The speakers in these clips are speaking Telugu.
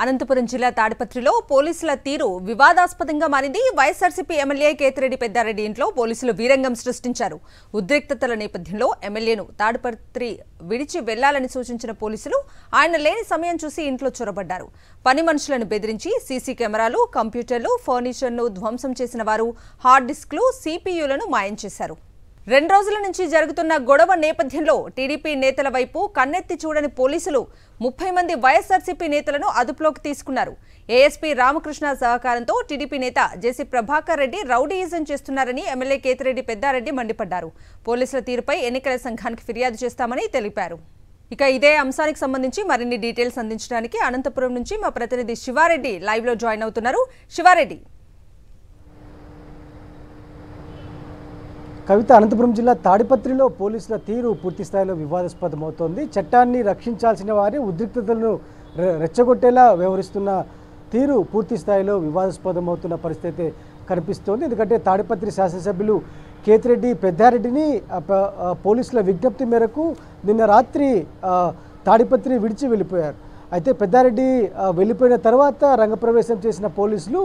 అనంతపురం జిల్లా తాడిపత్రిలో పోలీసుల తీరు వివాదాస్పదంగా మారింది. వైఎస్ఆర్సీపీ ఎమ్మెల్యే కేతిరెడ్డి పెద్దారెడ్డి ఇంట్లో పోలీసులు వీరంగం సృష్టించారు. ఉద్రిక్తతల నేపథ్యంలో ఎమ్మెల్యేను తాడిపత్రి విడిచి వెళ్లాలని సూచించిన పోలీసులు ఆయన లేని సమయం చూసి ఇంట్లో చొరబడ్డారు. పని మనుషులను బెదిరించి సీసీ కెమెరాలు, కంప్యూటర్లు, ఫర్నిచర్ను ధ్వంసం చేసిన వారు హార్డ్ డిస్క్లు, సిపియులను మాయం చేశారు. 2 రోజుల నుంచి జరుగుతున్న గొడవ నేపథ్యంలో టీడీపీ నేతల వైపు కన్నెత్తి చూడని పోలీసులు 30 మంది వైఎస్ఆర్సీపీ నేతలను అదుపులోకి తీసుకున్నారు. ఏఎస్పీ రామకృష్ణ సహకారంతో టీడీపీ నేత జేసీ ప్రభాకర్ రెడ్డి రౌడీయిజం చేస్తున్నారని ఎమ్మెల్యే కేతిరెడ్డి పెద్దారెడ్డి మండిపడ్డారు. పోలీసుల తీరుపై ఎన్నికల సంఘానికి ఫిర్యాదు చేస్తామని తెలిపారు. ఇక ఇదే అంశానికి సంబంధించి మరిన్ని డీటెయిల్స్ అందించడానికి అనంతపురం నుంచి మా ప్రతినిధి శివారెడ్డి లైవ్ లో జాయిన్ అవుతున్నారు. శివారెడ్డి, కవిత, అనంతపురం జిల్లా తాడిపత్రిలో పోలీసుల తీరు పూర్తి స్థాయిలో వివాదాస్పదమవుతోంది. చట్టాన్ని రక్షించాల్సిన వారి ఉద్రిక్తతలను రెచ్చగొట్టేలా వ్యవహరిస్తున్న తీరు పూర్తి స్థాయిలో వివాదాస్పదమవుతున్న పరిస్థితి కనిపిస్తోంది. ఎందుకంటే తాడిపత్రి శాసనసభ్యులు కేతిరెడ్డి పెద్దారెడ్డిని పోలీసుల విజ్ఞప్తి మేరకు నిన్న రాత్రి తాడిపత్రి విడిచి వెళ్ళిపోయారు. అయితే పెద్దారెడ్డి వెళ్ళిపోయిన తర్వాత రంగప్రవేశం చేసిన పోలీసులు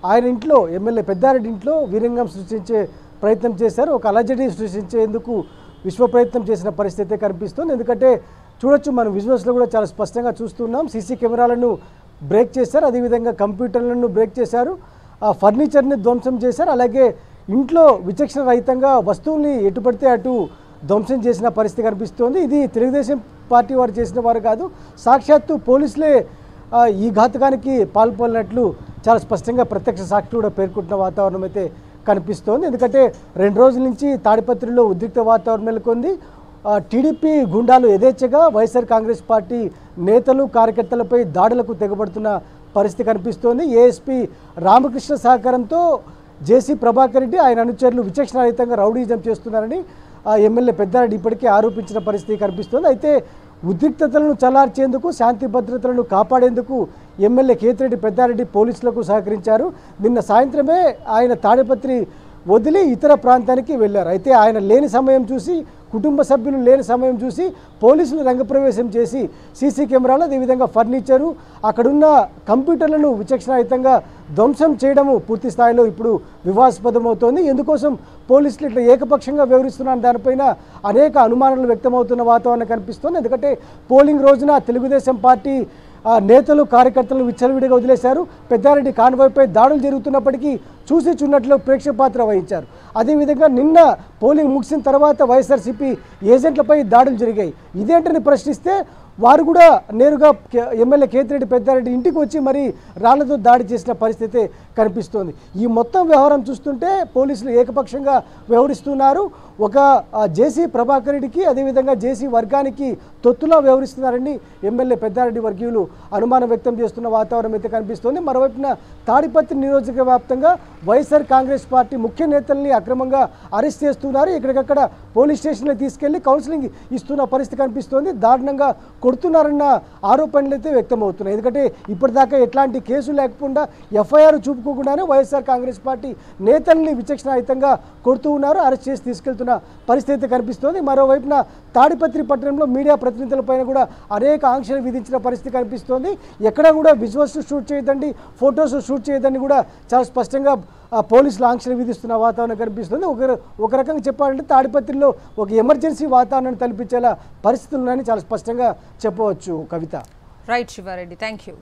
ఆయన ఇంట్లో, ఎమ్మెల్యే పెద్దారెడ్డి ఇంట్లో వీరంగం సృష్టించే ప్రయత్నం చేశారు. ఒక అలజడి సృష్టించేందుకు విశ్వ ప్రయత్నం చేసిన పరిస్థితి కనిపిస్తుంది. ఎందుకంటే చూడొచ్చు, మనం విజువల్స్లో కూడా చాలా స్పష్టంగా చూస్తున్నాం. సీసీ కెమెరాలను బ్రేక్ చేశారు, అదేవిధంగా కంప్యూటర్లను బ్రేక్ చేశారు, ఫర్నిచర్ని ధ్వంసం చేశారు. అలాగే ఇంట్లో విచక్షణ రహితంగా వస్తువుల్ని ఎటు పడితే అటు ధ్వంసం చేసిన పరిస్థితి కనిపిస్తోంది. ఇది తెలుగుదేశం పార్టీ వారు చేసిన వారు కాదు, సాక్షాత్తు పోలీసులే ఈ ఘాతకానికి పాల్పడినట్లు చాలా స్పష్టంగా ప్రత్యక్ష సాక్షులు కూడా పేర్కొంటున్న వాతావరణం అయితే కనిపిస్తోంది. ఎందుకంటే 2 రోజుల నుంచి తాడిపత్రిలో ఉద్రిక్త వాతావరణం నెలకొంది. టీడీపీ గుండాలు యథేచ్ఛగా వైఎస్ఆర్ కాంగ్రెస్ పార్టీ నేతలు, కార్యకర్తలపై దాడులకు తెగబడుతున్న పరిస్థితి కనిపిస్తోంది. ఏఎస్పీ రామకృష్ణ సహకారంతో జేసీ ప్రభాకర్ రెడ్డి, ఆయన అనుచరులు విచక్షణారహితంగా రౌడీజం చేస్తున్నారని ఎమ్మెల్యే పెద్దారెడ్డి ఇప్పటికే ఆరోపించిన పరిస్థితి కనిపిస్తోంది. అయితే ఉద్రిక్తతలను చల్లార్చేందుకు, శాంతి భద్రతలను కాపాడేందుకు ఎమ్మెల్యే కేతిరెడ్డి పెద్దారెడ్డి పోలీసులకు సహకరించారు. నిన్న సాయంత్రమే ఆయన తాడిపత్రి వదిలి ఇతర ప్రాంతానికి వెళ్లారు. అయితే ఆయన లేని సమయం చూసి, కుటుంబ సభ్యులు లేని సమయం చూసి పోలీసులు రంగప్రవేశం చేసి సీసీ కెమెరాలు, అదేవిధంగా ఫర్నిచరు, అక్కడున్న కంప్యూటర్లను విచక్షణారహితంగా ధ్వంసం చేయడము పూర్తి స్థాయిలో ఇప్పుడు వివాదాస్పదమవుతోంది. ఎందుకోసం పోలీసులు ఇట్లా ఏకపక్షంగా వ్యవహరిస్తున్న దానిపైన అనేక అనుమానాలు వ్యక్తమవుతున్న వాతావరణం కనిపిస్తోంది. ఎందుకంటే పోలింగ్ రోజున తెలుగుదేశం పార్టీ నేతలు, కార్యకర్తలు విచ్చలవిడిగా వదిలేశారు. పెద్దారెడ్డి కాన్వాయ్పై దాడులు జరుగుతున్నప్పటికీ చూసి చున్నట్లు ప్రేక్షక పాత్ర వహించారు. అదేవిధంగా నిన్న పోలింగ్ ముగిసిన తర్వాత వైఎస్ఆర్సీపీ ఏజెంట్లపై దాడులు జరిగాయి. ఇదేంటని ప్రశ్నిస్తే వారు కూడా నేరుగా ఎమ్మెల్యే కేతిరెడ్డి పెద్దారెడ్డి ఇంటికి వచ్చి మరి రాళ్లతో దాడి చేసిన పరిస్థితి కనిపిస్తోంది. ఈ మొత్తం వ్యవహారం చూస్తుంటే పోలీసులు ఏకపక్షంగా వ్యవహరిస్తున్నారు. ఒక జేసీ ప్రభాకర్ రెడ్డికి, అదేవిధంగా జేసీ వర్గానికి తొత్తులా వ్యవహరిస్తున్నారని ఎమ్మెల్యే పెద్దారెడ్డి వర్గీయులు అనుమానం వ్యక్తం చేస్తున్న వాతావరణం అయితే కనిపిస్తోంది. మరోవైపున తాడిపత్రి నియోజక వ్యాప్తంగా వైఎస్ఆర్ కాంగ్రెస్ పార్టీ ముఖ్య నేతల్ని అక్రమంగా అరెస్ట్ చేస్తున్నారు. ఎక్కడికక్కడ పోలీస్ స్టేషన్లో తీసుకెళ్లి కౌన్సిలింగ్ ఇస్తున్న పరిస్థితి కనిపిస్తోంది. దారుణంగా కొడుతున్నారన్న ఆరోపణలు అయితే వ్యక్తమవుతున్నాయి. ఎందుకంటే ఇప్పటిదాకా ఎట్లాంటి కేసు లేకుండా, ఎఫ్ఐఆర్ చూపుకోకుండానే వైఎస్ఆర్ కాంగ్రెస్ పార్టీ నేతల్ని విచక్షణారహితంగా కొడుతూ ఉన్నారు, అరెస్ట్ చేసి తీసుకెళ్తున్న పరిస్థితి కనిపిస్తోంది. మరోవైపున తాడిపత్రి పట్టణంలో మీడియా ప్రతినిధులపైన కూడా అనేక ఆంక్షలు విధించిన పరిస్థితి కనిపిస్తోంది. ఎక్కడ కూడా విజువల్స్ షూట్ చేయదండి, ఫొటోస్ షూట్ చేయదని కూడా చాలా స్పష్టంగా పోలీసులు ఆంక్షలు విధిస్తున్న వాతావరణం కనిపిస్తుంది. ఒక రకంగా చెప్పాలంటే తాడిపత్రిలో ఒక ఎమర్జెన్సీ వాతావరణాన్ని కల్పించేలా పరిస్థితులు ఉన్నాయని చాలా స్పష్టంగా చెప్పవచ్చు. కవిత. Right Sivareddy, thank you.